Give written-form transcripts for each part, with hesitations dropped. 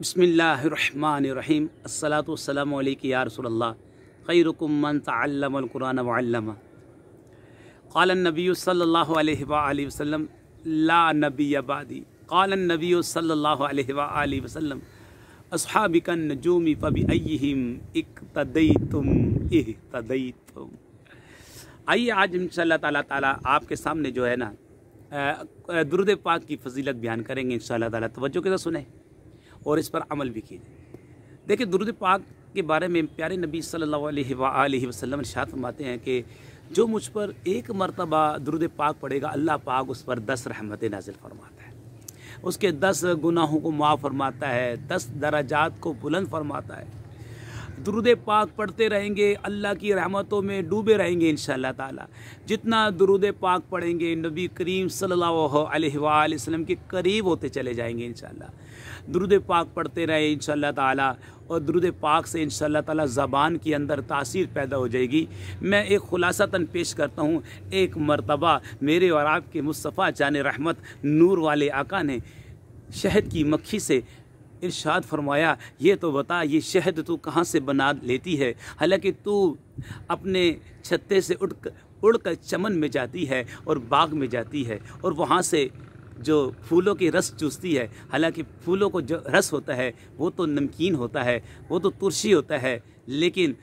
बिस्मिल्लाहिर्रहमानिर्रहीम अस्सलातु वस्सलामु अलैका या रसूलल्लाह खैरुकुम मन तअल्लमल कुरान व अल्लमा क़ाल अन्नबिय्यु सल्लल्लाहु अलैहि व आलिहि वसल्लम ला नबिय्य बादी क़ाल अन्नबिय्यु सल्लल्लाहु अलैहि व आलिहि वसल्लम अस्हाबिकन नजूमी फबिअय्यिहिम इक्तदैतुम इह्तदैतुम। आइए आज इंशाअल्लाह ताला आपके सामने जो है ना दुरूद पाक की फजीलत बयान करेंगे इंशाअल्लाह ताला। तवज्जो के साथ सुने और इस पर अमल भी कीजिए। देखिए, दुरूद पाक के बारे में प्यारे नबी सल्लल्लाहु अलैहि वसल्लम इरशाद फरमाते हैं कि जो मुझ पर एक मरतबा दुरूद पाक पढ़ेगा, अल्लाह पाक उस पर 10 रहमतें नाजिल फरमाता है, उसके 10 गुनाहों को माफ़ फरमाता है, 10 दराजात को बुलंद फरमाता है। दुरूद पाक पढ़ते रहेंगे, अल्लाह की रहमतों में डूबे रहेंगे इंशाअल्लाह ताला। जितना दुरूद पाक पढ़ेंगे, नबी करीम सल्लल्लाहु अलैहि वसल्लम के करीब होते चले जाएंगे इंशाअल्लाह। दुरूद पाक पढ़ते रहे इंशाअल्लाह ताला, और दुरूद पाक से इंशाअल्लाह ताला ज़बान के अंदर तासीर पैदा हो जाएगी। मैं एक खुलासतन पेश करता हूँ। एक मरतबा मेरे और आपके मुस्तफ़ा जान रहमत नूर वाले आका ने शहद की मक्खी से इरशाद फरमाया, ये तो बता, ये शहद तू कहाँ से बना लेती है, हालांकि तू अपने छत्ते से उड़कर चमन में जाती है और बाग में जाती है और वहाँ से जो फूलों के रस चूसती है, हालांकि फूलों को जो रस होता है वो तो नमकीन होता है, वो तो तुरशी होता है, लेकिन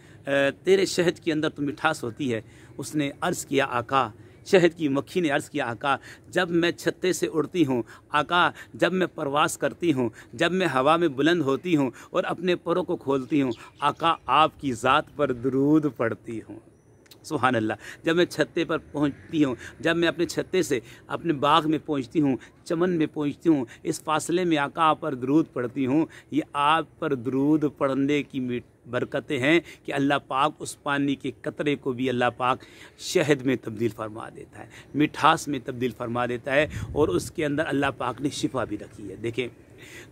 तेरे शहद के अंदर तो मिठास होती है। उसने अर्ज़ किया, आका, शहद की मक्खी ने अर्ज़ किया, आका, जब मैं छत्ते से उड़ती हूँ, आका, जब मैं परवास करती हूँ, जब मैं हवा में बुलंद होती हूँ और अपने परों को खोलती हूँ, आका, आपकी ज़ात पर दुरूद पढ़ती हूँ। सुभान अल्लाह। जब मैं छत्ते पर पहुंचती हूँ, जब मैं अपने छत्ते से अपने बाग में पहुंचती हूँ, चमन में पहुंचती हूँ, इस फासले में आका आप पर दुरूद पढ़ती हूँ। ये आप पर दुरूद पढ़ने की बरकतें हैं कि अल्लाह पाक उस पानी के कतरे को भी अल्लाह पाक शहद में तब्दील फरमा देता है, मिठास में तब्दील फरमा देता है, और उसके अंदर अल्लाह पाक ने शिफा भी रखी है। देखें,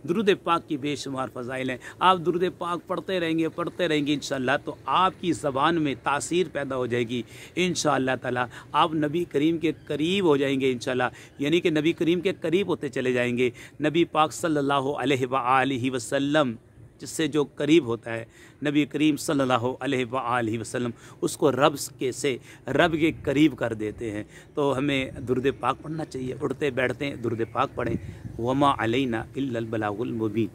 दुरूद पाक की बेशुमार फ़ज़ाइल हैं। आप दुरूद पाक पढ़ते रहेंगे इंशाअल्लाह, तो आपकी ज़बान में तासीर पैदा हो जाएगी इंशाअल्लाह ताला। आप नबी करीम के करीब हो जाएंगे इंशाअल्लाह, यानी कि नबी करीम के करीब होते चले जाएंगे। नबी पाक सल्लल्लाहु अलैहि वसल्लम जिससे जो करीब होता है, नबी करीम सल्लल्लाहु अलैहि वसल्लम उसको रब के करीब कर देते हैं। तो हमें दुरूद पाक पढ़ना चाहिए। उठते बैठते दुरूद पाक पढ़ें। वमा अलैना इल्लल बलागुल मुबीन।